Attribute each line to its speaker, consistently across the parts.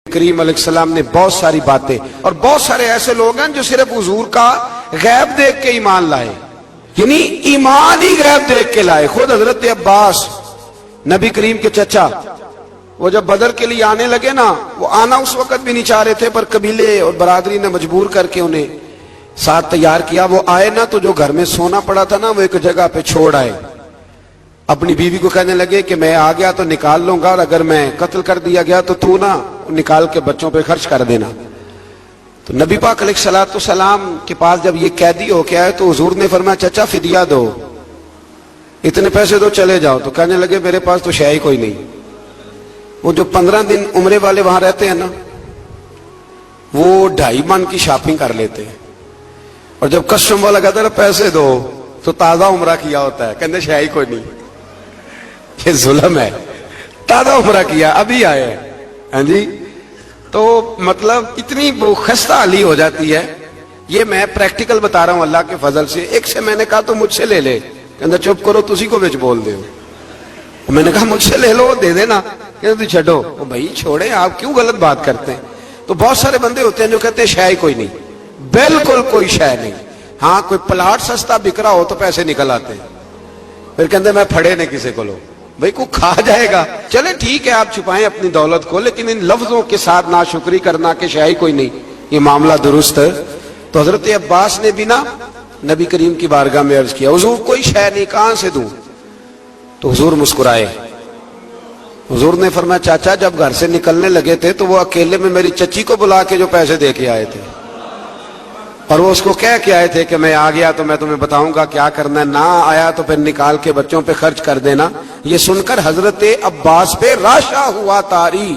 Speaker 1: کریم علیہ السلام نے بہت ساری باتیں، اور بہت سارے ایسے لوگ ہیں جو صرف حضور کا غیب دیکھ کے ایمان لائے، یعنی ایمان ہی غیب دیکھ کے لائے۔ خود حضرت عباس نبی کریم کے چچا، وہ جب بدر کے لیے آنے لگے نا، وہ آنا اس وقت بھی نہیں چاہ رہے تھے، پر قبیلے اور برادری نے مجبور کر کے انہیں ساتھ تیار کیا۔ وہ آئے نا تو جو گھر میں سونا پڑا تھا نا وہ ایک جگہ پہ چھوڑ آئے۔ اپنی بیوی کو کہنے لگے کہ میں آ گیا تو نکال لوں گا، اور اگر میں قتل کر دیا گیا تو تو نا نکال کے بچوں پہ خرچ کر دینا۔ تو نبی پاک علیہ السلام کے پاس جب یہ قیدی ہو کے آئے تو حضور نے فرمایا چچا فدیہ دو، اتنے پیسے دو، چلے جاؤ۔ تو کہنے لگے میرے پاس تو شے ہی کوئی نہیں۔ وہ جو 15 دن عمرے والے وہاں رہتے ہیں نا، وہ 2.5 من کی شاپنگ کر لیتے ہیں، اور جب کسٹم والا کہتا ہے پیسے دو تو تازہ عمرہ کیا ہوتا ہے، کہتے شے ہی کوئی نہیں۔ یہ ظلم ہے، تازہ عمرہ کیا ابھی آئے ہیں، ہاں جی۔ تو مطلب اتنی خستہ حالی ہو جاتی ہے۔ یہ میں پریکٹیکل بتا رہا ہوں اللہ کے فضل سے۔ ایک سے میں نے کہا تو مجھ سے لے لے، کہتا چپ کرو تسی کو بچ بول دے ہو۔ میں نے کہا مجھ سے لے لو، دے دینا، کہتا تو چھڈو۔ بھائی چھوڑیں، آپ کیوں غلط بات کرتے ہیں؟ تو بہت سارے بندے ہوتے ہیں جو کہتے ہیں شے ہی کوئی نہیں، بالکل کوئی شے نہیں۔ ہاں کوئی پلاٹ سستا بک رہا ہو تو پیسے نکل آتے ہیں، پھر کہتے میں پھڑے نہیں کسی کو لو، بھائی کو کھا جائے گا۔ چلے ٹھیک ہے آپ چھپائیں اپنی دولت کو، لیکن ان لفظوں کے ساتھ ناشکری کرنا کہ شے ہی کوئی نہیں، یہ معاملہ درست ہے۔ تو حضرت عباس نے بھی نا نبی کریم کی بارگاہ میں عرض کیا حضور کوئی شے نہیں، کہاں سے دوں؟ تو حضور مسکرائے۔ حضور نے فرمایا چاچا جب گھر سے نکلنے لگے تھے تو وہ اکیلے میں میری چچی کو بلا کے جو پیسے دے کے آئے تھے، اور وہ اس کو کہہ کے آئے تھے کہ میں آ گیا تو میں تمہیں بتاؤں گا کیا کرنا ہے، نہ آیا تو پھر نکال کے بچوں پہ خرچ کر دینا۔ یہ سن کر حضرت عباس پہ راشا ہوا طاری،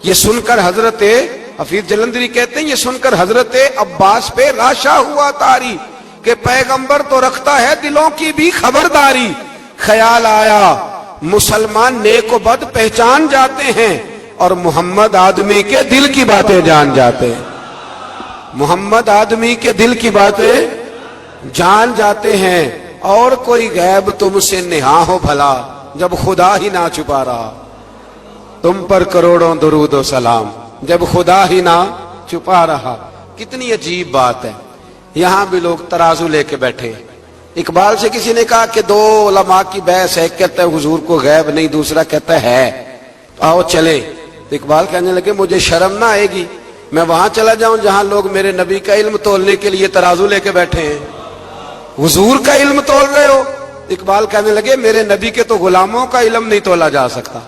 Speaker 1: یہ سن کر حضرت حفیظ جلندری کہتے ہیں یہ سن کر حضرت عباس پہ راشا ہوا طاری کہ پیغمبر تو رکھتا ہے دلوں کی بھی خبرداری۔ خیال آیا مسلمان نیک و بد پہچان جاتے ہیں، اور محمد آدمی کے دل کی باتیں جان جاتے ہیں، محمد آدمی کے دل کی باتیں جان جاتے ہیں۔ اور کوئی غیب تم سے نہا ہو بھلا جب خدا ہی نہ چھپا رہا، تم پر کروڑوں درود و سلام جب خدا ہی نہ چھپا رہا۔ کتنی عجیب بات ہے، یہاں بھی لوگ ترازو لے کے بیٹھے۔ اقبال سے کسی نے کہا کہ 2 علماء کی بحث ہے، ایک کہتا ہے حضور کو غیب نہیں، دوسرا کہتا ہے آؤ چلے۔ تو اقبال کہنے لگے مجھے شرم نہ آئے گی میں وہاں چلا جاؤں جہاں لوگ میرے نبی کا علم تولنے کے لیے ترازو لے کے بیٹھے ہیں، حضور کا علم تول رہے ہو؟ اقبال کہنے لگے میرے نبی کے تو غلاموں کا علم نہیں تولا جا سکتا،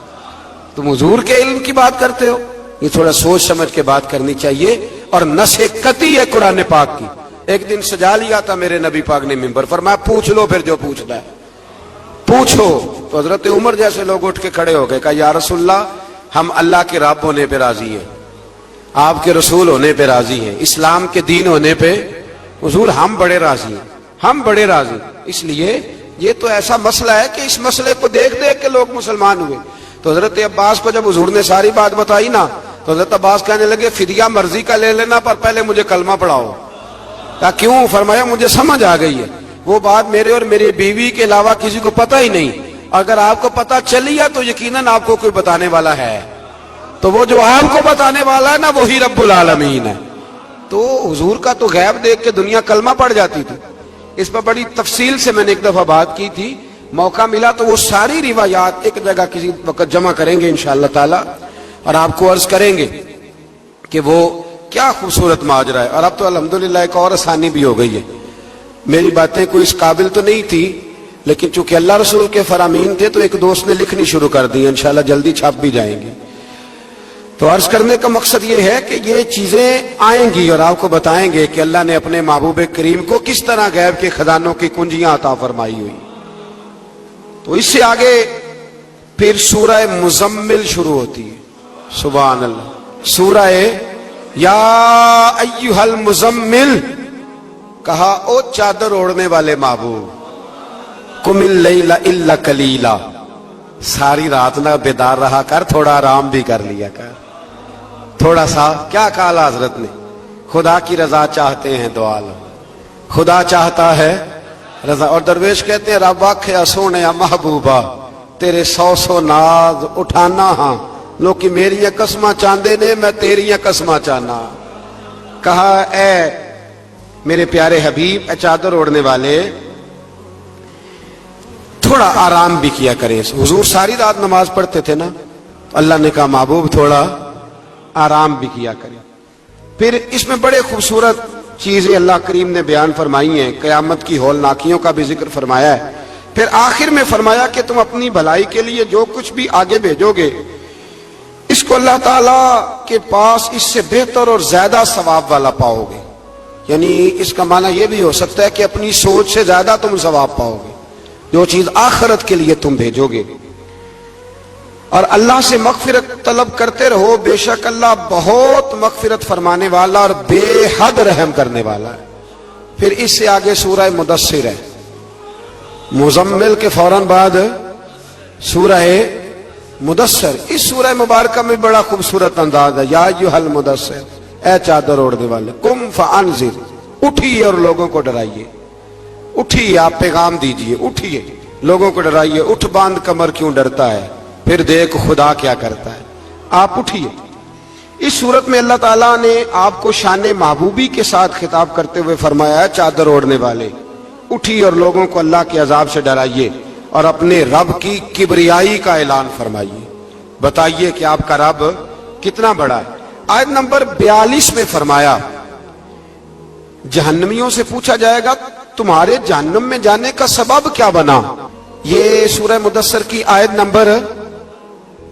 Speaker 1: تم حضور کے علم کی بات کرتے ہو۔ یہ تھوڑا سوچ سمجھ کے بات کرنی چاہیے، اور نص قطعی ہے قرآن پاک کی۔ ایک دن سجا لیا تھا میرے نبی پاک نے منبر، فرمایا پوچھ لو پھر جو پوچھنا ہے پوچھو۔ تو حضرت عمر جیسے لوگ اٹھ کے کھڑے ہو گئے، کہا یا رسول اللہ ہم اللہ کے رب ہونے پہ راضی ہیں، آپ کے رسول ہونے پہ راضی ہیں، اسلام کے دین ہونے پہ حضور ہم بڑے راضی ہیں، ہم بڑے راضی۔ اس لیے یہ تو ایسا مسئلہ ہے کہ اس مسئلے کو دیکھ دیکھ کے لوگ مسلمان ہوئے۔ تو حضرت عباس کو جب حضور نے ساری بات بتائی نا تو حضرت عباس کہنے لگے فدیہ مرضی کا لے لینا پر پہلے مجھے کلمہ پڑھاؤ۔ کہا کیوں؟ فرمایا مجھے سمجھ آ گئی ہے، وہ بات میرے اور میری بیوی کے علاوہ کسی کو پتہ ہی نہیں، اگر آپ کو پتہ چلی ہے تو یقیناً آپ کو کوئی بتانے والا ہے، تو وہ جو آپ کو بتانے والا ہے نا وہی رب العالمین ہے۔ تو حضور کا تو غیب دیکھ کے دنیا کلمہ پڑھ جاتی تھی۔ اس پر بڑی تفصیل سے میں نے ایک دفعہ بات کی تھی، موقع ملا تو وہ ساری روایات ایک جگہ کسی وقت جمع کریں گے انشاءاللہ تعالی، اور آپ کو عرض کریں گے کہ وہ کیا خوبصورت ماجرا ہے۔ اور اب تو الحمدللہ ایک اور آسانی بھی ہو گئی ہے، میری باتیں کوئی اس قابل تو نہیں تھی لیکن چونکہ اللہ رسول کے فرامین تھے تو ایک دوست نے لکھنی شروع کر دی، انشاءاللہ جلدی چھپ بھی جائیں گے۔ تو عرض کرنے کا مقصد یہ ہے کہ یہ چیزیں آئیں گی اور آپ کو بتائیں گے کہ اللہ نے اپنے محبوب کریم کو کس طرح غیب کے خزانوں کی کنجیاں عطا فرمائی ہوئی۔ تو اس سے آگے پھر سورہ مزمل شروع ہوتی ہے، سبحان اللہ، سورہ یا ایھا المزمل، کہا او چادر اوڑھنے والے محبوب، قم اللیل الا قلیلا، ساری رات نہ بیدار رہا کر، تھوڑا آرام بھی کر لیا کر، تھوڑا سا۔ کیا کہا حضرت نے؟ خدا کی رضا چاہتے ہیں دو عالم، خدا چاہتا ہے رضا۔ اور درویش کہتے ہیں رب آکھیا سونے محبوبہ تیرے 100 ناز اٹھانا ہاں لوکی میری قسماں چاندے نے میں تیری قسماں چاہنا. کہا اے میرے پیارے حبیب اے چادر اوڑھنے والے تھوڑا آرام بھی کیا کرے. حضور ساری رات نماز پڑھتے تھے نا. اللہ نے کہا محبوب تھوڑا آرام بھی کیا کرے. پھر اس میں بڑے خوبصورت چیزیں اللہ کریم نے بیان فرمائی ہیں. قیامت کی ہولناکیوں کا بھی ذکر فرمایا ہے. پھر آخر میں فرمایا کہ تم اپنی بھلائی کے لیے جو کچھ بھی آگے بھیجو گے اس کو اللہ تعالیٰ کے پاس اس سے بہتر اور زیادہ ثواب والا پاؤ گے. یعنی اس کا معنی یہ بھی ہو سکتا ہے کہ اپنی سوچ سے زیادہ تم ثواب پاؤ گے جو چیز آخرت کے لیے تم بھیجو گے. اور اللہ سے مغفرت طلب کرتے رہو. بے شک اللہ بہت مغفرت فرمانے والا اور بے حد رحم کرنے والا ہے. پھر اس سے آگے سورہ مدثر ہے. مزمل کے فوراً بعد سورہ مدثر. اس سورہ مبارکہ میں بڑا خوبصورت انداز ہے. یا ایھا المدثر اے چادر اوڑھنے والے قم فانذر اٹھیے اور لوگوں کو ڈرائیے. اٹھیے آپ پیغام دیجئے. اٹھیے لوگوں کو ڈرائیے. اٹھ باندھ کمر کیوں ڈرتا ہے پھر دیکھ خدا کیا کرتا ہے. آپ اٹھیے. اس صورت میں اللہ تعالیٰ نے آپ کو شان محبوبی کے ساتھ خطاب کرتے ہوئے فرمایا ہے چادر اوڑھنے والے اٹھیے اور لوگوں کو اللہ کے عذاب سے ڈرائیے اور اپنے رب کی کبریائی کا اعلان فرمائیے. بتائیے کہ آپ کا رب کتنا بڑا ہے. آیت نمبر 42 میں فرمایا جہنمیوں سے پوچھا جائے گا تمہارے جہنم میں جانے کا سبب کیا بنا. یہ سورہ مدثر کی آیت نمبر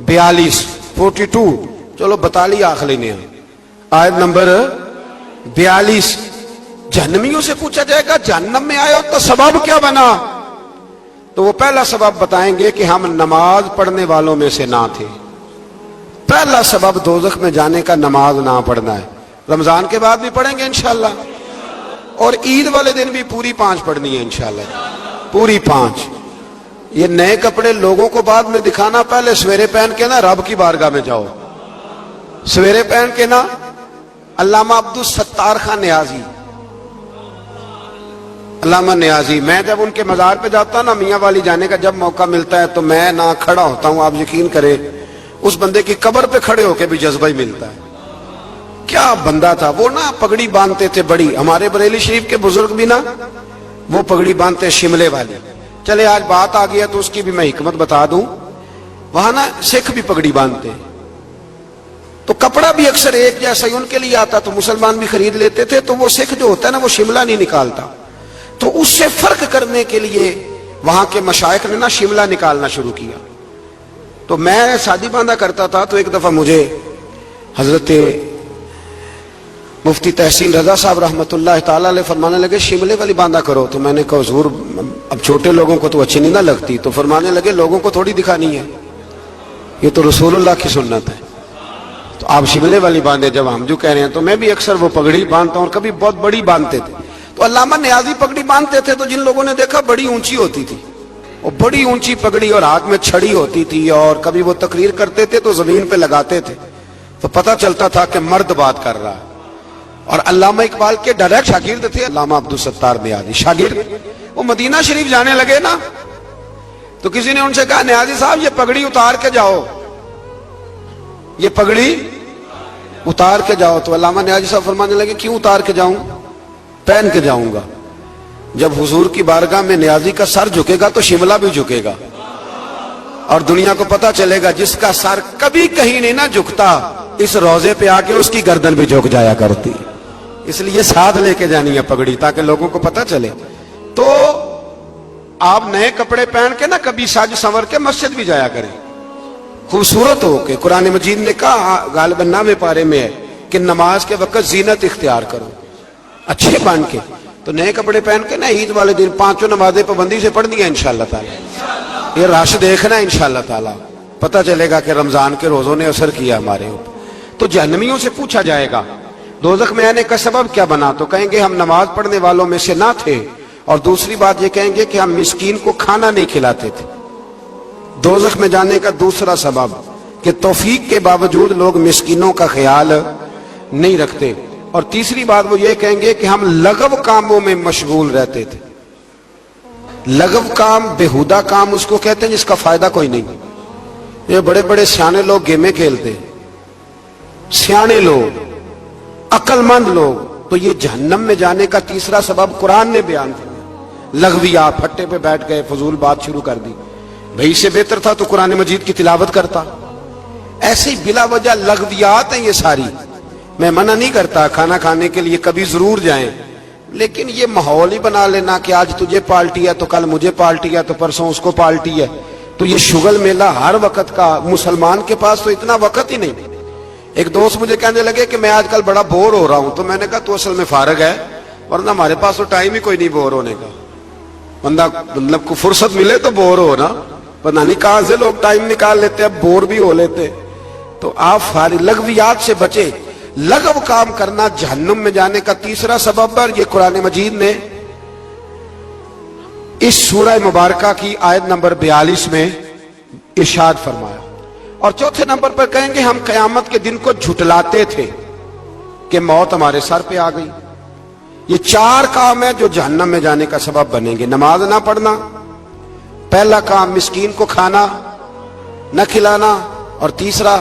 Speaker 1: 42 چلو بتالی آخری نے آیت نمبر 42. جہنمیوں سے پوچھا جائے گا جہنم میں آئے ہو تو سبب کیا بنا. تو وہ پہلا سبب بتائیں گے کہ ہم نماز پڑھنے والوں میں سے نہ تھے. پہلا سبب دوزخ میں جانے کا نماز نہ پڑھنا ہے. رمضان کے بعد بھی پڑھیں گے انشاءاللہ اور عید والے دن بھی پوری 5 پڑھنی ہے انشاءاللہ. پوری 5. یہ نئے کپڑے لوگوں کو بعد میں دکھانا. پہلے سویرے پہن کے نا رب کی بارگاہ میں جاؤ. سویرے پہن کے نا. علامہ عبدالستار خان نیازی علامہ نیازی میں جب ان کے مزار پہ جاتا ہوں نا میاں والی جانے کا جب موقع ملتا ہے تو میں نہ کھڑا ہوتا ہوں. آپ یقین کریں اس بندے کی قبر پہ کھڑے ہو کے بھی جذبہ ہی ملتا ہے. کیا بندہ تھا وہ. نا پگڑی باندھتے تھے بڑی. ہمارے بریلی شریف کے بزرگ بھی نا وہ پگڑی باندھتے شملے والی. چلے آج بات آ گیا تو اس کی بھی میں حکمت بتا دوں. وہاں نا سکھ بھی پگڑی باندھتے تو کپڑا بھی اکثر ایک جیسا ہی ان کے لیے آتا تو مسلمان بھی خرید لیتے تھے. تو وہ سکھ جو ہوتا ہے نا وہ شملہ نہیں نکالتا. تو اس سے فرق کرنے کے لیے وہاں کے مشائخ نے نا شملہ نکالنا شروع کیا. تو میں شادی باندھا کرتا تھا تو ایک دفعہ مجھے حضرت مفتی تحسین رضا صاحب رحمۃ اللہ تعالیٰ علیہ فرمانے لگے شملے والی باندھا کرو. تو میں نے کہا حضور اب چھوٹے لوگوں کو تو اچھی نہیں نہ لگتی. تو فرمانے لگے لوگوں کو تھوڑی دکھانی ہے یہ تو رسول اللہ کی سنت ہے. تو آپ شملے والی باندھے. جب ہم جو کہہ رہے ہیں تو میں بھی اکثر وہ پگڑی باندھتا ہوں اور کبھی بہت بڑی باندھتے تھے. تو علامہ نیازی پگڑی باندھتے تھے تو جن لوگوں نے دیکھا بڑی اونچی ہوتی تھی اور بڑی اونچی پگڑی اور ہاتھ میں چھڑی ہوتی تھی اور کبھی وہ تقریر کرتے تھے تو زمین پہ لگاتے تھے تو پتہ چلتا تھا کہ مرد بات کر رہا ہے. اور علامہ اقبال کے ڈائریکٹ شاگرد تھے علامہ عبدالستار نیازی شاگرد. وہ مدینہ شریف جانے لگے نا تو کسی نے ان سے کہا نیازی صاحب یہ پگڑی اتار کے جاؤ. یہ پگڑی اتار کے جاؤ. تو علامہ نیازی صاحب فرمانے لگے کیوں اتار کے جاؤں. پہن کے جاؤں گا. جب حضور کی بارگاہ میں نیازی کا سر جھکے گا تو شملہ بھی جھکے گا اور دنیا کو پتا چلے گا جس کا سر کبھی کہیں نہیں نہ جھکتا اس روزے پہ آ کے اس کی گردن بھی جھک جایا کرتی. اس لیے ساتھ لے کے جانی ہے پگڑی تاکہ لوگوں کو پتا چلے. تو آپ نئے کپڑے پہن کے نا کبھی سج سنور کے مسجد بھی جایا کریں خوبصورت ہو کے. قرآن مجید نے کہا غالباً 9ویں پارے میں ہے کہ نماز کے وقت زینت اختیار کرو اچھے بن کے. تو نئے کپڑے پہن کے نا عید والے دن 5 نمازیں پابندی سے پڑھنی ہے انشاءاللہ تعالی. یہ رش دیکھنا ہے انشاءاللہ تعالی. پتہ چلے گا کہ رمضان کے روزوں نے اثر کیا ہمارے اوپر. تو جہنمیوں سے پوچھا جائے گا دوزخ میں آنے کا سبب کیا بنا. تو کہیں گے ہم نماز پڑھنے والوں میں سے نہ تھے. اور دوسری بات یہ کہیں گے کہ ہم مسکین کو کھانا نہیں کھلاتے تھے. دوزخ میں جانے کا دوسرا سبب کہ توفیق کے باوجود لوگ مسکینوں کا خیال نہیں رکھتے. اور تیسری بات وہ یہ کہیں گے کہ ہم لغو کاموں میں مشغول رہتے تھے. لغو کام، بےہودہ کام اس کو کہتے ہیں جس کا فائدہ کوئی نہیں. یہ بڑے بڑے سیانے لوگ گیمیں کھیلتے، سیانے لوگ، عقل مند لوگ، تو یہ جہنم میں جانے کا تیسرا سبب قرآن نے بیان کیا. لغویات، پھٹے پہ بیٹھ گئے فضول بات شروع کر دی. بھئی اس سے بہتر تھا تو قرآن مجید کی تلاوت کرتا. ایسے ہی بلا وجہ لغویات ہیں یہ ساری. میں منع نہیں کرتا کھانا کھانے کے لیے کبھی ضرور جائیں، لیکن یہ ماحول ہی بنا لینا کہ آج تجھے پارٹی ہے تو کل مجھے پارٹی ہے تو پرسوں اس کو پارٹی ہے، تو یہ شغل میلہ ہر وقت کا. مسلمان کے پاس تو اتنا وقت ہی نہیں. ایک دوست مجھے کہنے لگے کہ میں آج کل بڑا بور ہو رہا ہوں، تو میں نے کہا تو اصل میں فارغ ہے، ورنہ ہمارے پاس تو ٹائم ہی کوئی نہیں بور ہونے کا. بندہ مطلب کو فرصت ملے تو بور ہو نا، پتہ نہیں کہاں سے لوگ ٹائم نکال لیتے، اب بور بھی ہو لیتے. تو آپ فارغ، لغویات سے بچے. لغو کام کرنا جہنم میں جانے کا تیسرا سبب ہے. یہ قرآن مجید نے اس سورہ مبارکہ کی آیت نمبر 42 میں ارشاد فرمایا. اور چوتھے نمبر پر کہیں گے ہم قیامت کے دن کو جھٹلاتے تھے کہ موت ہمارے سر پہ آ گئی. یہ 4 کام ہیں جو جہنم میں جانے کا سبب بنیں گے. نماز نہ پڑھنا پہلا کام، مسکین کو کھانا نہ کھلانا، اور تیسرا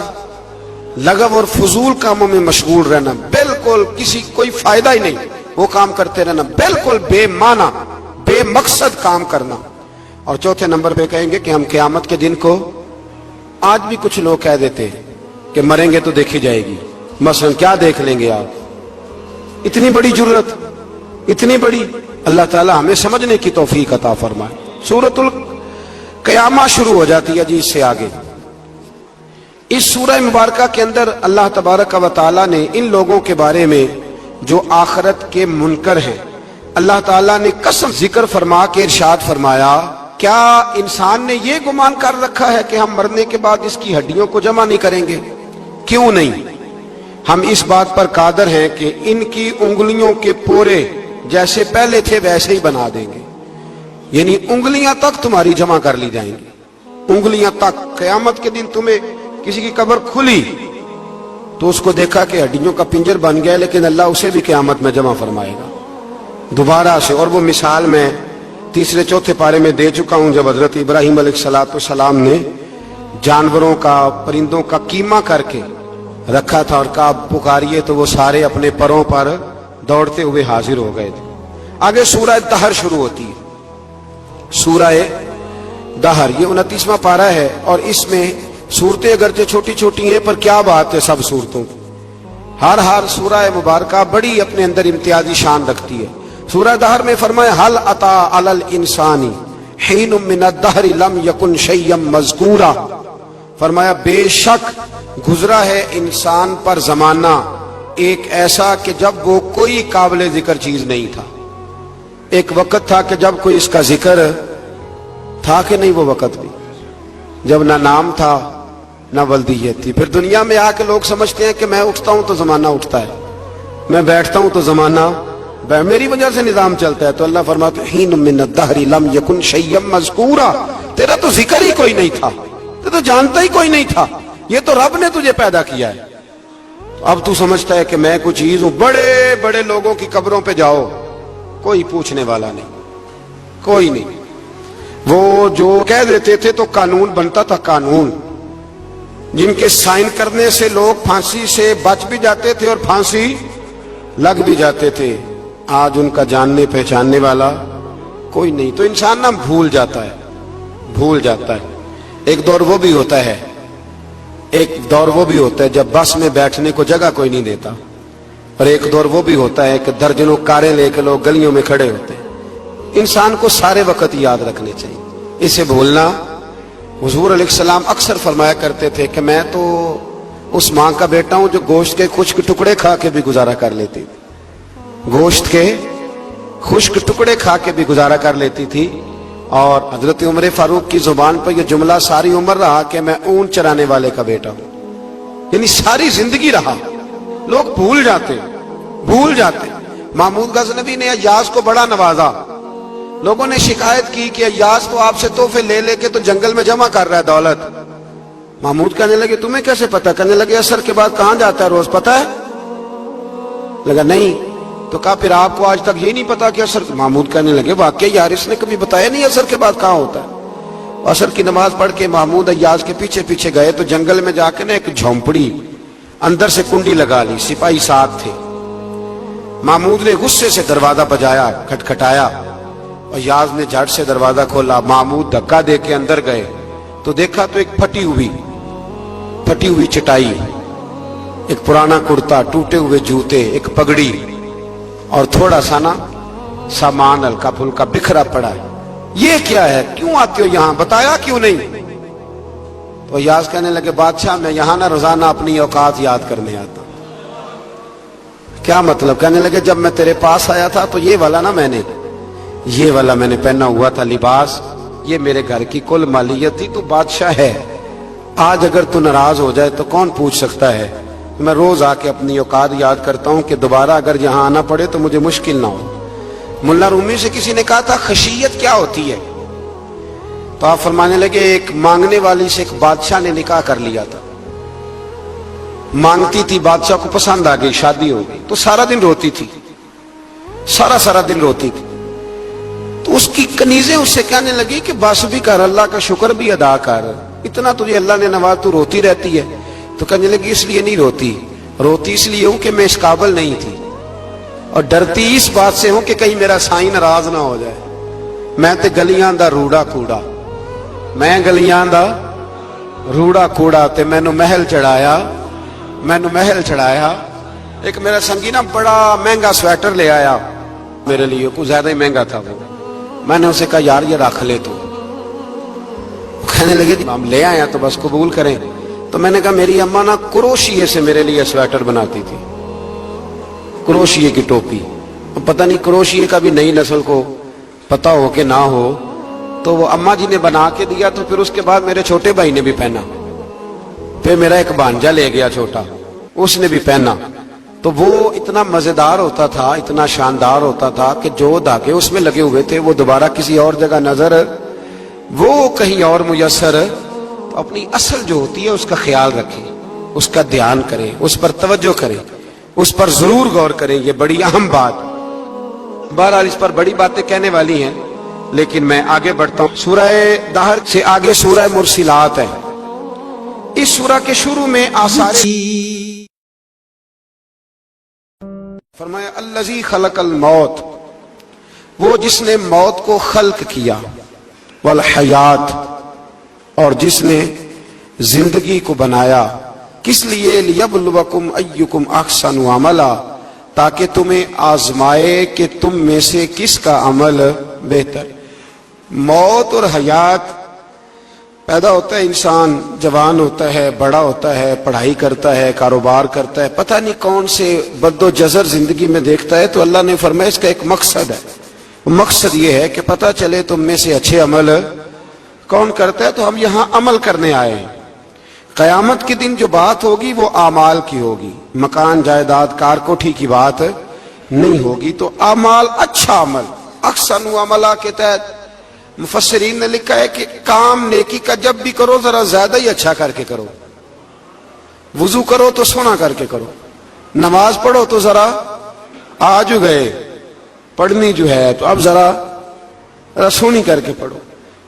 Speaker 1: لغو اور فضول کاموں میں مشغول رہنا، بالکل کسی کوئی فائدہ ہی نہیں وہ کام کرتے رہنا، بالکل بے معنی بے مقصد کام کرنا. اور چوتھے نمبر پہ کہیں گے کہ ہم قیامت کے دن کو، آج بھی کچھ لوگ کہہ دیتے ہیں کہ مریں گے تو دیکھی جائے گی. مثلا کیا دیکھ لیں گے آپ؟ اتنی بڑی جرت، اتنی بڑی. اللہ تعالی ہمیں سمجھنے کی توفیق عطا فرمائے. سورۃ القیامہ شروع ہو جاتی ہے جی اس سے آگے. اس سورہ مبارکہ کے اندر اللہ تبارک و تعالی نے ان لوگوں کے بارے میں جو آخرت کے منکر ہیں، اللہ تعالیٰ نے قسم ذکر فرما کے ارشاد فرمایا، کیا انسان نے یہ گمان کر رکھا ہے کہ ہم مرنے کے بعد اس کی ہڈیوں کو جمع نہیں کریں گے؟ کیوں نہیں؟ ہم اس بات پر قادر ہیں کہ ان کی انگلیوں کے پورے جیسے پہلے تھے ویسے ہی بنا دیں گے. یعنی انگلیاں تک تمہاری جمع کر لی جائیں گی، انگلیاں تک. قیامت کے دن تمہیں کسی کی قبر کھلی تو اس کو دیکھا کہ ہڈیوں کا پنجر بن گیا، لیکن اللہ اسے بھی قیامت میں جمع فرمائے گا دوبارہ سے. اور وہ مثال میں تیسرے چوتھے پارے میں دے چکا ہوں، جب حضرت ابراہیم علیہ السلام نے جانوروں کا، پرندوں کا قیمہ کر کے رکھا تھا اور کہا پکاریے، تو وہ سارے اپنے پروں پر دوڑتے ہوئے حاضر ہو گئے تھے. آگے سورہ دہر شروع ہوتی ہے. سورہ دہر یہ 29واں پارہ ہے، اور اس میں صورتیں اگرچہ چھوٹی چھوٹی ہیں پر کیا بات ہے سب صورتوں کی. ہر سورہ مبارکہ بڑی اپنے اندر امتیازی شان رکھتی ہے. سورہ دہر میں فرمایا حل اتا علی الانسان حین من الدہر لم یکن شیئا مذکورا. فرمایا بے شک گزرا ہے انسان پر زمانہ ایک ایسا کہ جب وہ کوئی قابل ذکر چیز نہیں تھا. ایک وقت تھا کہ جب کوئی اس کا ذکر تھا کہ نہیں، وہ وقت بھی جب نہ نام تھا نہ ولدیت تھی. پھر دنیا میں آ کے لوگ سمجھتے ہیں کہ میں اٹھتا ہوں تو زمانہ اٹھتا ہے، میں بیٹھتا ہوں تو زمانہ میری وجہ سے نظام چلتا ہے. تو اللہ فرماتا ہے حین من الدہر لم یکن شیئا مذکورا، تیرا تو ذکر ہی کوئی نہیں تھا، تو جانتا ہی کوئی نہیں تھا، یہ تو رب نے تجھے پیدا کیا ہے. اب تو سمجھتا ہے کہ میں کوئی چیز ہوں. بڑے بڑے لوگوں کی قبروں پہ جاؤ، کوئی پوچھنے والا نہیں، کوئی نہیں. وہ جو کہہ دیتے تھے تو قانون بنتا تھا. قانون جن کے سائن کرنے سے لوگ پھانسی سے بچ بھی جاتے تھے اور پھانسی لگ بھی جاتے تھے، آج ان کا جاننے پہچاننے والا کوئی نہیں. تو انسان نا بھول جاتا ہے. ایک دور وہ بھی ہوتا ہے جب بس میں بیٹھنے کو جگہ کوئی نہیں دیتا، اور ایک دور وہ بھی ہوتا ہے کہ درجنوں کاریں لے کے لوگ گلیوں میں کھڑے ہوتے ہیں. انسان کو سارے وقت یاد رکھنے چاہیے، اسے بھولنا. حضور علیہ السلام اکثر فرمایا کرتے تھے کہ میں تو اس ماں کا بیٹا ہوں جو گوشت کے خشک ٹکڑے کھا کے بھی گزارا کر لیتی تھی، گوشت کے خشک ٹکڑے کھا کے بھی گزارا کر لیتی تھی. اور حضرت عمر فاروق کی زبان پر یہ جملہ ساری عمر رہا کہ میں اونٹ چرانے والے کا بیٹا ہوں. یعنی ساری زندگی رہا. لوگ بھول جاتے. محمود غزنوی نے ایاز کو بڑا نوازا. لوگوں نے شکایت کی کہ ایاز تو آپ سے تحفے لے لے کے تو جنگل میں جمع کر رہا ہے دولت. محمود کہنے لگے تمہیں کیسے پتا؟ کہنے لگے اثر کے بعد کہاں جاتا ہے روز، پتا ہے؟ لگا نہیں. تو کہا پھر آپ کو آج تک یہ نہیں پتا کہ اثر؟ محمود کہنے لگے واقعی یار اس نے کبھی بتایا نہیں اثر کے بعد کہاں ہوتا ہے۔ اثر کی نماز پڑھ کے محمود ایاز کے پیچھے پیچھے گئے تو جنگل میں جا کے نا ایک جھونپڑی اندر سے کنڈی لگا لی، سپاہی ساتھ تھے۔ محمود نے غصے سے دروازہ بجایا، کھٹکھٹایا، ایاز نے جھٹ سے دروازہ کھولا۔ محمود دھکا دے کے اندر گئے تو دیکھا تو ایک پھٹی ہوئی چٹائی، ایک پرانا کرتا، ٹوٹے ہوئے جوتے، ایک پگڑی اور تھوڑا سا نا سامان ہلکا پھلکا بکھرا پڑا ہے۔ یہ کیا ہے؟ کیوں آتے ہو یہاں؟ بتایا کیوں نہیں؟ تو ایاز کہنے لگے بادشاہ میں یہاں نہ روزانہ اپنی اوقات یاد کرنے آتا ہوں۔ کیا مطلب؟ کہنے لگے جب میں تیرے پاس آیا تھا تو یہ والا میں نے پہنا ہوا تھا لباس، یہ میرے گھر کی کل مالیت تھی، تو بادشاہ ہے، آج اگر تو ناراض ہو جائے تو کون پوچھ سکتا ہے؟ میں روز آ کے اپنی اوقات یاد کرتا ہوں کہ دوبارہ اگر یہاں آنا پڑے تو مجھے مشکل نہ ہو۔ ملا رومی سے کسی نے کہا تھا خشیت کیا ہوتی ہے؟ تو آپ فرمانے لگے ایک مانگنے والی سے ایک بادشاہ نے نکاح کر لیا تھا، مانگتی تھی، بادشاہ کو پسند آ گئی، شادی ہو گئی، تو سارا دن روتی تھی، سارا دن روتی تھی۔ تو اس کی کنیزیں اس سے کہنے لگی کہ بس بھی کر، اللہ کا شکر بھی ادا کر، اتنا تجھے اللہ نے نواز، تو روتی رہتی ہے۔ تو کہنے لگی اس لیے نہیں روتی اس لیے ہوں کہ میں اس قابل نہیں تھی، اور ڈرتی اس بات سے ہوں کہ کہیں میرا سائیں ناراض نہ ہو جائے۔ میں تے گلیاں دا روڑا کوڑا، میں گلیاں دا روڑا کوڑا تے مینوں محل چڑھایا۔ ایک میرا سنگی نا بڑا مہنگا سویٹر لے آیا میرے لیے، کچھ زیادہ ہی مہنگا تھا وہ۔ میں نے اسے کہا یار یہ رکھ لے تو۔ کہنے لگے ہم لے آیا تو بس قبول کریں۔ تو میں نے کہا میری اماں نا کروشیے سے میرے لیے سویٹر بناتی تھی، کروشیے کی ٹوپی، پتہ نہیں کروشیے کا بھی نئی نسل کو پتہ ہو کہ نہ ہو، تو وہ اماں جی نے بنا کے دیا، تو پھر اس کے بعد میرے چھوٹے بھائی نے بھی پہنا، پھر میرا ایک بھانجا لے گیا چھوٹا، اس نے بھی پہنا۔ تو وہ اتنا مزیدار ہوتا تھا، اتنا شاندار ہوتا تھا کہ جو دھاگے اس میں لگے ہوئے تھے وہ دوبارہ کسی اور جگہ نظر، وہ کہیں اور میسر۔ تو اپنی اصل جو ہوتی ہے اس کا خیال رکھیں، اس کا دھیان کریں، اس پر توجہ کریں، اس پر ضرور غور کریں، یہ بڑی اہم بات۔ بہرحال اس پر بڑی باتیں کہنے والی ہیں، لیکن میں آگے بڑھتا ہوں۔ سورہ دہر سے آگے سورہ مرسلات ہے۔ اس سورہ کے شروع میں آثار فرمایا الذی خلق الموت، وہ جس نے موت کو خلق کیا، والحیات، اور جس نے زندگی کو بنایا، کس لیے؟ لیبلوکم ایکم احسن عملا، تاکہ تمہیں آزمائے کہ تم میں سے کس کا عمل بہتر۔ موت اور حیات، پیدا ہوتا ہے انسان، جوان ہوتا ہے، بڑا ہوتا ہے، پڑھائی کرتا ہے، کاروبار کرتا ہے، پتہ نہیں کون سے بد و جزر زندگی میں دیکھتا ہے، تو اللہ نے فرمایا اس کا ایک مقصد ہے، مقصد یہ ہے کہ پتہ چلے تم میں سے اچھے عمل کون کرتا ہے۔ تو ہم یہاں عمل کرنے آئے ہیں۔ قیامت کے دن جو بات ہوگی وہ اعمال کی ہوگی، مکان جائیداد کار کوٹھی کی بات نہیں ہوگی۔ تو اعمال، اچھا عمل، احسن عملہ کے تحت مفسرین نے لکھا ہے کہ کام نیکی کا جب بھی کرو ذرا زیادہ ہی اچھا کر کے کرو، وضو کرو تو سونا کر کے کرو، نماز پڑھو تو ذرا آج گئے پڑھنی جو ہے تو اب ذرا سونی کر کے پڑھو،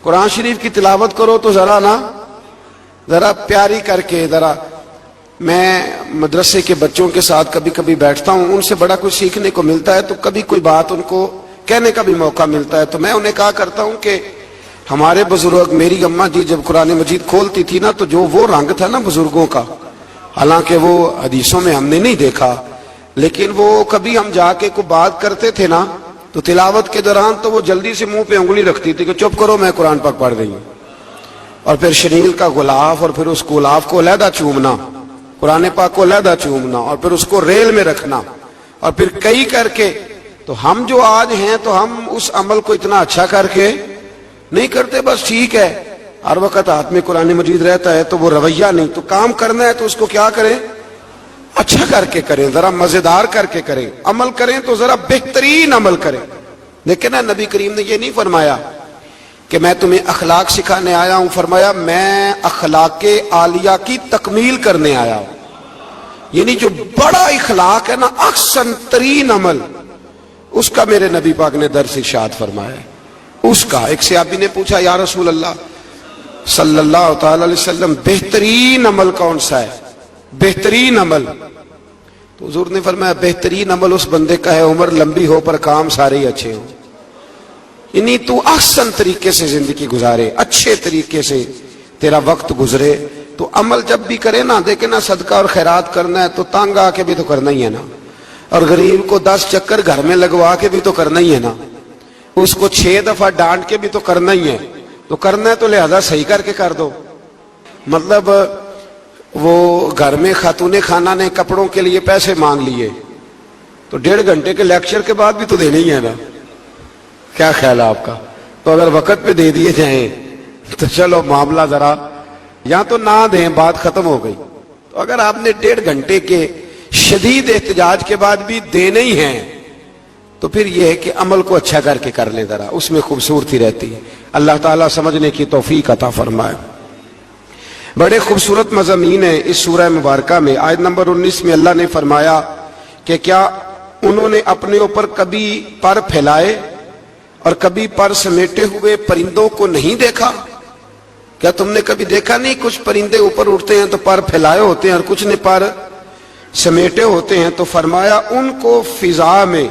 Speaker 1: قرآن شریف کی تلاوت کرو تو ذرا پیاری کر کے۔ ذرا میں مدرسے کے بچوں کے ساتھ کبھی کبھی بیٹھتا ہوں، ان سے بڑا کچھ سیکھنے کو ملتا ہے، تو کبھی کوئی بات ان کو کہنے کا بھی موقع ملتا ہے، تو میں انہیں کہا کرتا ہوں کہ ہمارے بزرگ، میری اماں جی جب قرآن مجید کھولتی تھی نا، تو جو وہ رنگ تھا نا بزرگوں کا، حالانکہ وہ حدیثوں میں ہم نے نہیں دیکھا، لیکن وہ کبھی ہم جا کے کوئی بات کرتے تھے نا، تو تلاوت کے دوران تو وہ جلدی سے منہ پہ انگلی رکھتی تھی کہ چپ کرو میں قرآن پاک پڑھ رہی ہوں، اور پھر شنیل کا غلاف، اور پھر اس غلاف کو علیحدہ چومنا، قرآن پاک کو علیحدہ چومنا، اور پھر اس کو ریل میں رکھنا، اور پھر کئی کر کے۔ تو ہم جو آج ہیں تو ہم اس عمل کو اتنا اچھا کر کے نہیں کرتے، بس ٹھیک ہے ہر وقت ہاتھ میں قرآن مجید رہتا ہے تو وہ رویہ نہیں، تو کام کرنا ہے تو اس کو کیا کریں؟ اچھا کر کے کریں، ذرا مزیدار کر کے کریں، عمل کریں تو ذرا بہترین عمل کریں۔ لیکن نا نبی کریم نے یہ نہیں فرمایا کہ میں تمہیں اخلاق سکھانے آیا ہوں، فرمایا میں اخلاق عالیہ کی تکمیل کرنے آیا ہوں، یعنی جو بڑا اخلاق ہے نا، احسن ترین عمل، اس کا میرے نبی پاک نے درس ارشاد فرمایا ہے. اس کا ایک صحابی نے پوچھا یا رسول اللہ صلی اللہ تعالی علیہ وسلم بہترین عمل کون سا ہے؟ بہترین عمل. تو حضور نے فرمایا بہترین عمل اس بندے کا ہے عمر لمبی ہو پر کام سارے ہی اچھے ہوں. یعنی تو احسن طریقے سے زندگی گزارے، اچھے طریقے سے تیرا وقت گزرے. تو عمل جب بھی کرے نا، دیکھے نا صدقہ اور خیرات کرنا ہے تو تانگ آ کے بھی تو کرنا ہی ہے نا، اور غریب کو 10 چکر گھر میں لگوا کے بھی تو کرنا ہی ہے نا، اس کو 6 دفعہ ڈانٹ کے بھی تو کرنا ہی ہے. تو کرنا ہے تو لہذا صحیح کر کے کر دو. مطلب وہ گھر میں خاتون خانہ نے کپڑوں کے لیے پیسے مانگ لیے تو 1.5 گھنٹے کے لیکچر کے بعد بھی تو دینے ہی ہے نا. کیا خیال ہے آپ کا؟ تو اگر وقت پہ دے دیے جائیں تو چلو معاملہ ذرا، یا تو نہ دیں، بات ختم ہو گئی. تو اگر آپ نے 1.5 گھنٹے کے شدید احتجاج کے بعد بھی دینے ہی ہیں تو پھر یہ ہے کہ عمل کو اچھا کر کے کر لیں، ذرا اس میں خوبصورتی رہتی ہے. اللہ تعالیٰ سمجھنے کی توفیق عطا فرمائے. بڑے خوبصورت مضامین ہیں اس سورہ مبارکہ میں. آیت نمبر 19 میں اللہ نے فرمایا کہ کیا انہوں نے اپنے اوپر کبھی پر پھیلائے اور کبھی پر سمیٹے ہوئے پرندوں کو نہیں دیکھا؟ کیا تم نے کبھی دیکھا نہیں کچھ پرندے اوپر اڑتے ہیں تو پر پھیلائے ہوتے ہیں اور کچھ نے پر سمیٹے ہوتے ہیں؟ تو فرمایا ان کو فضا میں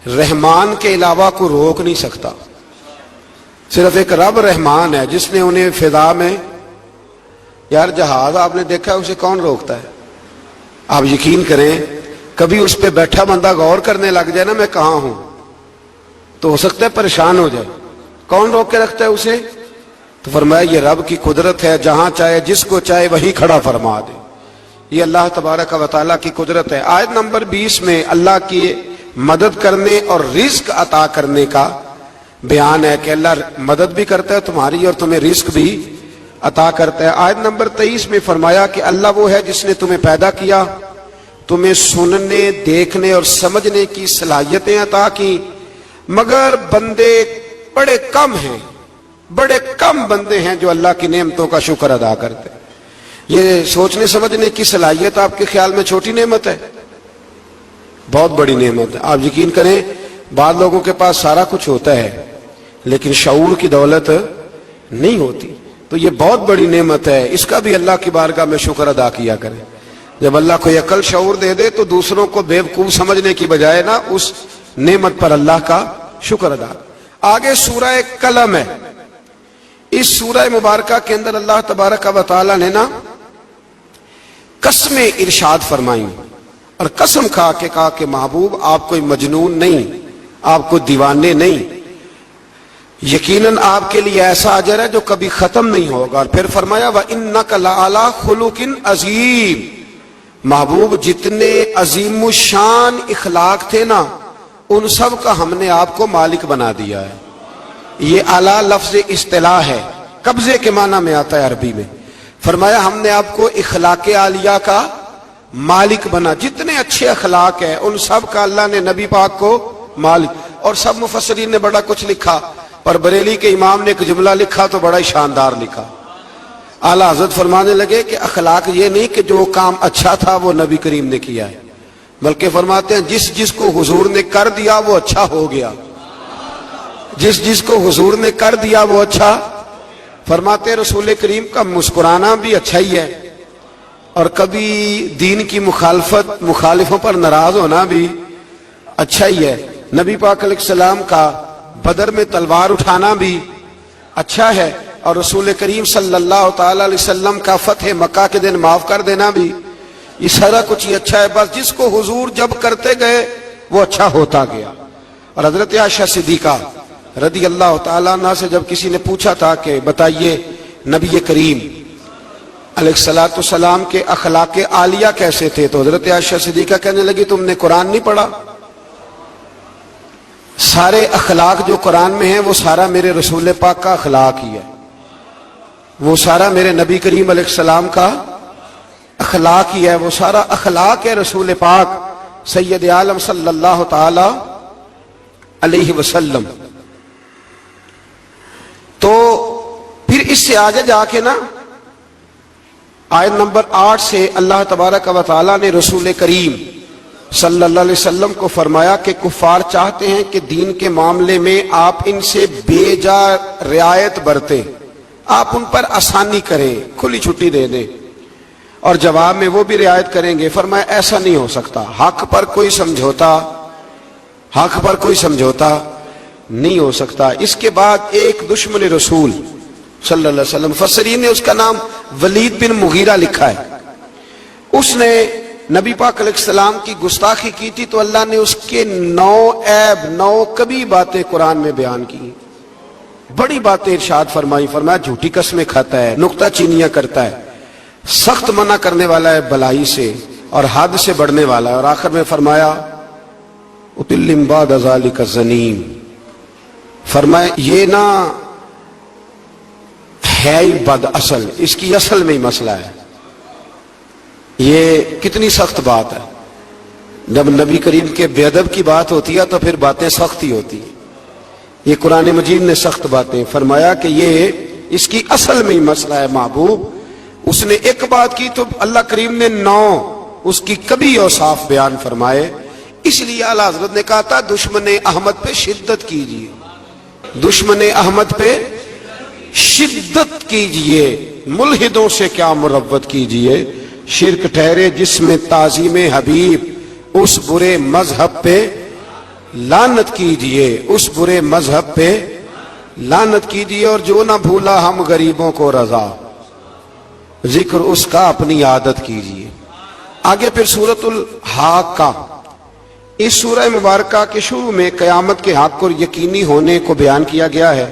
Speaker 1: رحمان کے علاوہ کو روک نہیں سکتا. صرف ایک رب رحمان ہے جس نے انہیں فضا میں، یار جہاز آپ نے دیکھا ہے اسے کون روکتا ہے؟ آپ یقین کریں کبھی اس پہ بیٹھا بندہ غور کرنے لگ جائے نا میں کہاں ہوں تو ہو سکتا ہے پریشان ہو جائے. کون روک کے رکھتا ہے اسے؟ تو فرمایا یہ رب کی قدرت ہے، جہاں چاہے جس کو چاہے وہی کھڑا فرما دے. یہ اللہ تبارک و تعالیٰ کی قدرت ہے. آیت نمبر 20 میں اللہ کی مدد کرنے اور رزق عطا کرنے کا بیان ہے کہ اللہ مدد بھی کرتا ہے تمہاری اور تمہیں رزق بھی عطا کرتا ہے. آیت نمبر 23 میں فرمایا کہ اللہ وہ ہے جس نے تمہیں پیدا کیا، تمہیں سننے، دیکھنے اور سمجھنے کی صلاحیتیں عطا کی، مگر بندے بڑے کم ہیں، بڑے کم بندے ہیں جو اللہ کی نعمتوں کا شکر ادا کرتے. یہ سوچنے سمجھنے کی صلاحیت آپ کے خیال میں چھوٹی نعمت ہے؟ بہت بڑی نعمت ہے. آپ یقین کریں بعض لوگوں کے پاس سارا کچھ ہوتا ہے لیکن شعور کی دولت نہیں ہوتی. تو یہ بہت بڑی نعمت ہے، اس کا بھی اللہ کی بارگاہ میں شکر ادا کیا کریں. جب اللہ کو عقل شعور دے دے تو دوسروں کو بیوقوف سمجھنے کی بجائے نا اس نعمت پر اللہ کا شکر ادا. آگے سورہ قلم ہے. اس سورہ مبارکہ کے اندر اللہ تبارک و تعالی نے نا قسمیں ارشاد فرمائیں اور قسم کھا کے کہا کہ محبوب آپ کوئی مجنون نہیں، آپ کو دیوانے نہیں، یقیناً آپ کے لیے ایسا اجر ہے جو کبھی ختم نہیں ہوگا. اور پھر فرمایا وَإِنَّكَ لَعَلَىٰ خُلُقٍ عَظِيمٍ. محبوب جتنے عظیم الشان اخلاق تھے نا ان سب کا ہم نے آپ کو مالک بنا دیا ہے. یہ اعلیٰ لفظ اصطلاح ہے، قبضے کے معنی میں آتا ہے عربی میں. فرمایا ہم نے آپ کو اخلاق عالیہ کا مالک بنا. جتنے اچھے اخلاق ہیں ان سب کا اللہ نے نبی پاک کو مالک. اور سب مفسرین نے بڑا کچھ لکھا، پر بریلی کے امام نے ایک جملہ لکھا تو بڑا ہی شاندار لکھا. اعلیٰ حضرت فرمانے لگے کہ اخلاق یہ نہیں کہ جو کام اچھا تھا وہ نبی کریم نے کیا ہے، بلکہ فرماتے ہیں جس جس کو حضور نے کر دیا وہ اچھا ہو گیا. جس جس کو حضور نے کر دیا وہ اچھا. فرماتے رسول کریم کا مسکرانا بھی اچھا ہی ہے اور کبھی دین کی مخالفوں پر ناراض ہونا بھی اچھا ہی ہے. نبی پاک علیہ السلام کا بدر میں تلوار اٹھانا بھی اچھا ہے اور رسول کریم صلی اللہ تعالی علیہ وسلم کا فتح مکہ کے دن معاف کر دینا بھی یہ سارا کچھ ہی اچھا ہے. بس جس کو حضور جب کرتے گئے وہ اچھا ہوتا گیا. اور حضرت عائشہ صدیقہ رضی اللہ تعالیٰ عنہ سے جب کسی نے پوچھا تھا کہ بتائیے نبی کریم علیہ الصلوۃ والسلام کے اخلاق عالیہ کیسے تھے، تو حضرت عائشہ صدیقہ کہنے لگی تم نے قرآن نہیں پڑھا؟ سارے اخلاق جو قرآن میں ہیں وہ سارا میرے رسول پاک کا اخلاق ہی ہے، وہ سارا میرے نبی کریم علیہ السلام کا اخلاق ہی ہے، وہ سارا اخلاق ہے رسول پاک سید عالم صلی اللہ تعالی علیہ وسلم. تو پھر اس سے آگے جا کے نا آیت نمبر 8 سے اللہ تبارک و تعالی نے رسول کریم صلی اللہ علیہ وسلم کو فرمایا کہ کفار چاہتے ہیں کہ دین کے معاملے میں آپ ان سے بے جا رعایت برتیں، آپ ان پر آسانی کریں، کھلی چھٹی دے دیں، اور جواب میں وہ بھی رعایت کریں گے۔ فرمایا ایسا نہیں ہو سکتا، حق پر کوئی سمجھوتا نہیں ہو سکتا۔ اس کے بعد ایک دشمن رسول صلی اللہ علیہ وسلم، مفسرین نے اس کا نام ولید بن مغیرہ لکھا ہے، اس نے نبی پاک علیہ السلام کی گستاخی کی تھی تو اللہ نے اس کے 9 کبھی باتیں قرآن میں بیان کی، بڑی باتیں ارشاد فرمائی۔ فرمایا جھوٹی قسمیں کھاتا ہے، نکتہ چینیاں کرتا ہے، سخت منع کرنے والا ہے بلائی سے اور حد سے بڑھنے والا ہے، اور آخر میں فرمایا اتلم بعد ذالک الزنیم، فرمایا یہ نہ ہے ہی بد اصل، اس کی اصل میں ہی مسئلہ ہے۔ یہ کتنی سخت بات ہے، جب نبی کریم کے بے ادب کی بات ہوتی ہے تو پھر باتیں سخت ہی ہوتی ہیں۔ یہ قرآن مجید نے سخت باتیں، فرمایا کہ یہ اس کی اصل میں ہی مسئلہ ہے محبوب۔ اس نے ایک بات کی تو اللہ کریم نے 9 اس کی کبھی اوصاف بیان فرمائے، اس لیے اعلیٰ حضرت نے کہا تھا دشمن احمد پہ شدت کیجئے، دشمن احمد پہ شدت کیجئے، ملحدوں سے کیا مروت کیجئے، شرک ٹھہرے جس میں تعظیم حبیب، اس برے مذہب پہ لعنت کیجئے، اس برے مذہب پہ لعنت کیجئے، اور جو نہ بھولا ہم غریبوں کو رضا، ذکر اس کا اپنی عادت کیجئے۔ آگے پھر سورۃ الحاقہ، اس سورہ مبارکہ کے شروع میں قیامت کے حق اور یقینی ہونے کو بیان کیا گیا ہے،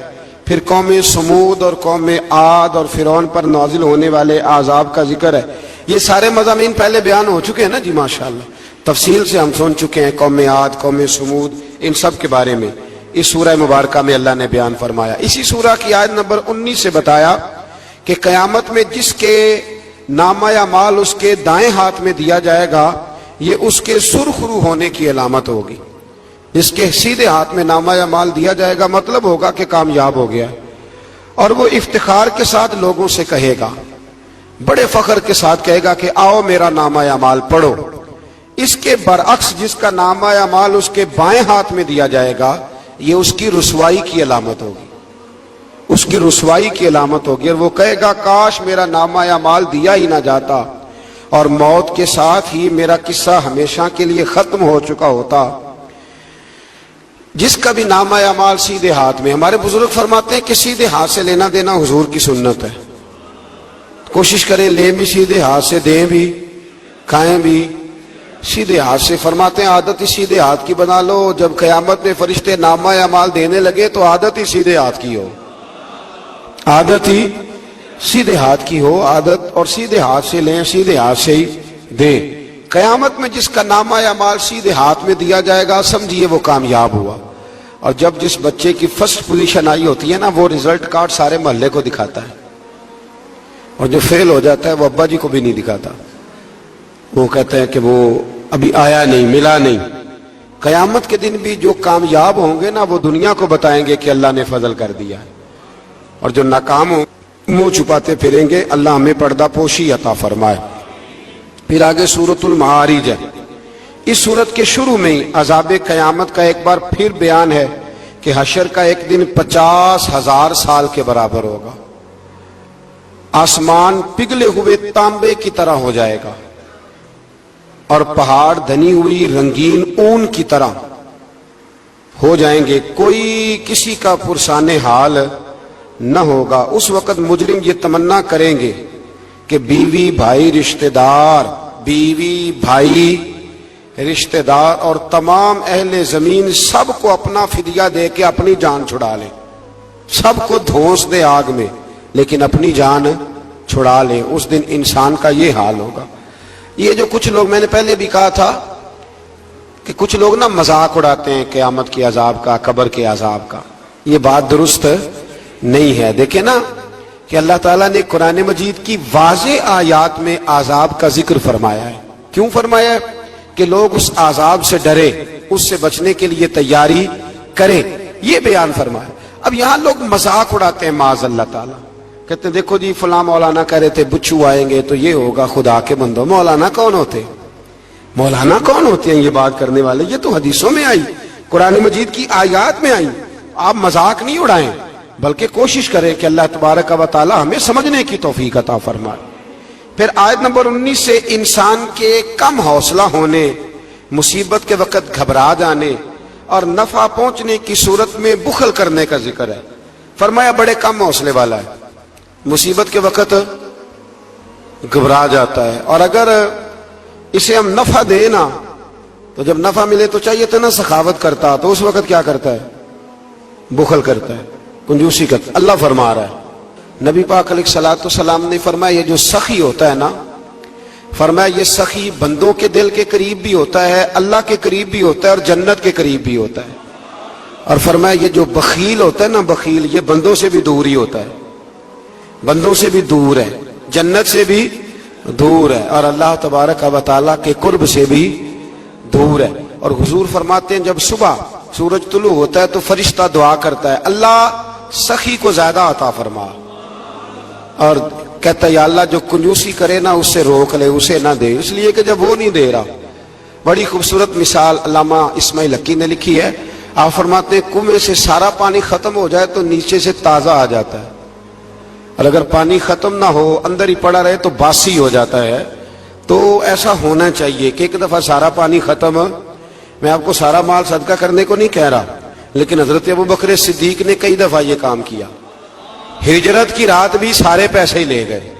Speaker 1: پھر قوم سمود اور قوم عاد اور فرعون پر نازل ہونے والے عذاب کا ذکر ہے۔ یہ سارے مضامین پہلے بیان ہو چکے ہیں نا جی، ماشاءاللہ تفصیل سے ہم سن چکے ہیں، قوم عاد، قوم سمود، ان سب کے بارے میں اس سورہ مبارکہ میں اللہ نے بیان فرمایا۔ اسی سورہ کی آیت نمبر 19 سے بتایا کہ قیامت میں جس کے نامہ اعمال اس کے دائیں ہاتھ میں دیا جائے گا، یہ اس کے سرخرو ہونے کی علامت ہوگی۔ جس کے سیدھے ہاتھ میں نامہ اعمال دیا جائے گا مطلب ہوگا کہ کامیاب ہو گیا، اور وہ افتخار کے ساتھ لوگوں سے کہے گا، بڑے فخر کے ساتھ کہے گا کہ آؤ میرا نامہ اعمال پڑھو۔ اس کے برعکس جس کا نامہ اعمال اس کے بائیں ہاتھ میں دیا جائے گا، یہ اس کی رسوائی کی علامت ہوگی، اس کی رسوائی کی علامت ہوگی، اور وہ کہے گا کاش میرا نامہ اعمال دیا ہی نہ جاتا اور موت کے ساتھ ہی میرا قصہ ہمیشہ کے لیے ختم ہو چکا ہوتا۔ جس کا بھی نامہ اعمال سیدھے ہاتھ میں، ہمارے بزرگ فرماتے ہیں کہ سیدھے ہاتھ سے لینا دینا حضور کی سنت ہے، کوشش کریں لیں بھی سیدھے ہاتھ سے، دیں بھی، کھائیں بھی سیدھے ہاتھ سے۔ فرماتے ہیں عادت ہی سیدھے ہاتھ کی بنا لو، جب قیامت میں فرشتے نامہ اعمال دینے لگے تو عادت ہی سیدھے ہاتھ کی ہو، عادت ہی سیدھے ہاتھ کی ہو، عادت، اور سیدھے ہاتھ سے لیں، سیدھے ہاتھ سے ہی دیں۔ قیامت میں جس کا نامہ اعمال سیدھے ہاتھ میں دیا جائے گا سمجھیے وہ کامیاب ہوا، اور جب جس بچے کی فرسٹ پوزیشن آئی ہوتی ہے نا، وہ رزلٹ کارڈ سارے محلے کو دکھاتا ہے، اور جو فیل ہو جاتا ہے وہ ابا جی کو بھی نہیں دکھاتا، وہ کہتے ہیں کہ وہ ابھی آیا نہیں، ملا نہیں۔ قیامت کے دن بھی جو کامیاب ہوں گے نا وہ دنیا کو بتائیں گے کہ اللہ نے فضل کر دیا، اور جو ناکام ہوں منہ چھپاتے پھریں گے۔ اللہ ہمیں پردہ پوشی عطا فرمائے۔ پھر آگے سورۃ المعارج ہے، اس سورت کے شروع میں عذاب قیامت کا ایک بار پھر بیان ہے کہ حشر کا ایک دن 50,000 سال کے برابر ہوگا، آسمان پگھلے ہوئے تانبے کی طرح ہو جائے گا، اور پہاڑ دھنی ہوئی رنگین اون کی طرح ہو جائیں گے، کوئی کسی کا پرسان حال نہ ہوگا۔ اس وقت مجرم یہ تمنا کریں گے کہ بیوی بھائی رشتہ دار، بیوی بھائی رشتہ دار اور تمام اہل زمین سب کو اپنا فدیہ دے کے اپنی جان چھڑا لیں، سب کو دھونس دے آگ میں لیکن اپنی جان چھڑا لیں۔ اس دن انسان کا یہ حال ہوگا۔ یہ جو کچھ لوگ، میں نے پہلے بھی کہا تھا کہ کچھ لوگ نا مذاق اڑاتے ہیں قیامت کے عذاب کا، قبر کے عذاب کا، یہ بات درست نہیں ہے۔ دیکھیں نا کہ اللہ تعالیٰ نے قرآن مجید کی واضح آیات میں عذاب کا ذکر فرمایا ہے۔ کیوں فرمایا ہے؟ کہ لوگ اس عذاب سے ڈرے، اس سے بچنے کے لیے تیاری کریں، یہ بیان فرمایا۔ اب یہاں لوگ مذاق اڑاتے ہیں معاذ اللہ تعالیٰ، کہتے ہیں دیکھو جی فلاں مولانا کہہ رہے تھے بچھو آئیں گے تو یہ ہوگا، خدا کے بندو مولانا کون ہوتے؟ مولانا کون ہوتے ہیں یہ بات کرنے والے؟ یہ تو حدیثوں میں آئی، قرآن مجید کی آیات میں آئی. آپ مذاق نہیں اڑائیں، بلکہ کوشش کریں کہ اللہ تبارک و تعالی ہمیں سمجھنے کی توفیق عطا فرمائے. پھر آیت نمبر 19 سے انسان کے کم حوصلہ ہونے، مصیبت کے وقت گھبرا جانے اور نفع پہنچنے کی صورت میں بخل کرنے کا ذکر ہے. فرمایا بڑے کم حوصلے والا ہے، مصیبت کے وقت گھبرا جاتا ہے، اور اگر اسے ہم نفع دیں نا تو جب نفع ملے تو چاہیے تو نا سخاوت کرتا، تو اس وقت کیا کرتا ہے؟ بخل کرتا ہے، کنجوسی کرتا ہے. اللہ فرما رہا ہے، نبی پاک علیہ الصلوۃ والسلام نے فرمایا یہ جو سخی ہوتا ہے نا، فرمایا یہ سخی بندوں کے دل کے قریب بھی ہوتا ہے، اللہ کے قریب بھی ہوتا ہے اور جنت کے قریب بھی ہوتا ہے. اور فرمایا یہ جو بخیل ہوتا ہے نا، بخیل، یہ بندوں سے بھی دور ہی ہوتا ہے، بندوں سے بھی دور ہے، جنت سے بھی دور ہے، اور اللہ تبارک و تعالیٰ کے قرب سے بھی دور ہے. اور حضور فرماتے ہیں جب صبح سورج طلوع ہوتا ہے تو فرشتہ دعا کرتا ہے، اللہ سخی کو زیادہ عطا فرما، اور کہتا ہے یا اللہ جو کنجوسی کرے نا اس سے روک لے، اسے نہ دے، اس لیے کہ جب وہ نہیں دے رہا. بڑی خوبصورت مثال علامہ اسماعیل حقی نے لکھی ہے. آپ فرماتے ہیں کنویں سے سارا پانی ختم ہو جائے تو نیچے سے تازہ آ جاتا ہے، اور اگر پانی ختم نہ ہو اندر ہی پڑا رہے تو باسی ہو جاتا ہے. تو ایسا ہونا چاہیے کہ ایک دفعہ سارا پانی ختم. میں آپ کو سارا مال صدقہ کرنے کو نہیں کہہ رہا، لیکن حضرت ابوبکر صدیق نے کئی دفعہ یہ کام کیا. ہجرت کی رات بھی سارے پیسے ہی لے گئے،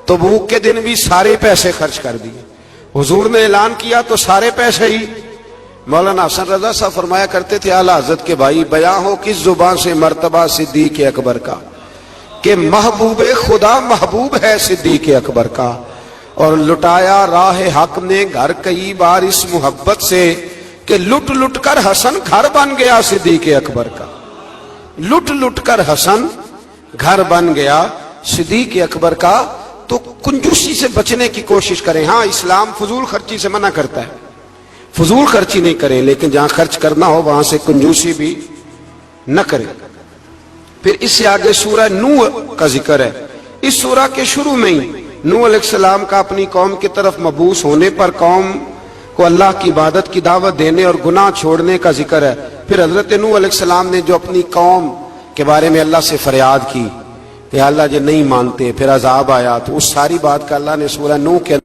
Speaker 1: تبوک کے دن بھی سارے پیسے خرچ کر دیے. حضور نے اعلان کیا تو سارے پیسے ہی. مولانا حسن رضا صاحب فرمایا کرتے تھے اعلیٰ حضرت کے بھائی، بیاں ہو کس زبان سے مرتبہ صدیق اکبر کا کہ محبوب خدا محبوب ہے صدیق اکبر کا، اور لٹایا راہ حق نے گھر کئی بار اس محبت سے کہ لٹ لٹ کر حسن گھر بن گیا صدیق اکبر کا. لٹ لٹ کر حسن گھر بن گیا صدیق اکبر کا. تو کنجوسی سے بچنے کی کوشش کریں. ہاں اسلام فضول خرچی سے منع کرتا ہے، فضول خرچی نہیں کریں، لیکن جہاں خرچ کرنا ہو وہاں سے کنجوسی بھی نہ کریں. پھر اس سے آگے سورہ نوح کا ذکر ہے. اس سورہ کے شروع میں ہی نوح علیہ السلام کا اپنی قوم کی طرف مبعوث ہونے پر قوم کو اللہ کی عبادت کی دعوت دینے اور گناہ چھوڑنے کا ذکر ہے. پھر حضرت نوح علیہ السلام نے جو اپنی قوم کے بارے میں اللہ سے فریاد کی کہ اللہ جو نہیں مانتے، پھر عذاب آیا، تو اس ساری بات کا اللہ نے سورہ نوح کے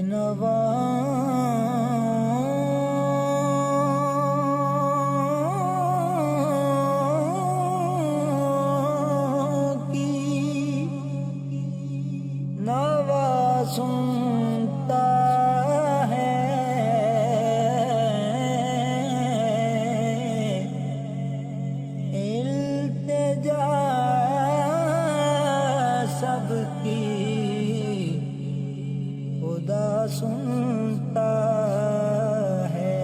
Speaker 2: نوا کی نوا سنتا ہے التجا سب کی خدا سنتا ہے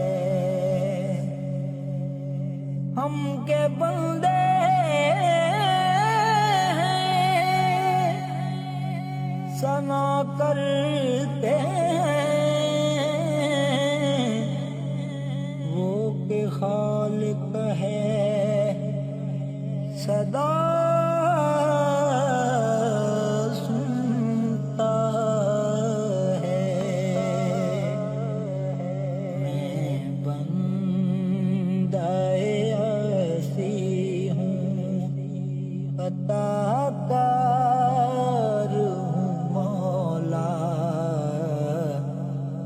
Speaker 2: ہم کے بندے ہیں ثنا کرتے ہیں وہ کہ خالق ہے صدا عطا کار ہوں مولا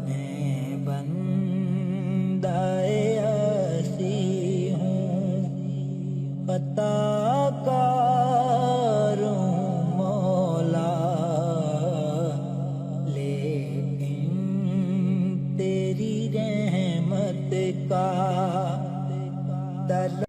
Speaker 2: میں بندہ ایسی ہوں عطا کار ہوں مولا لیکن تیری رحمت کا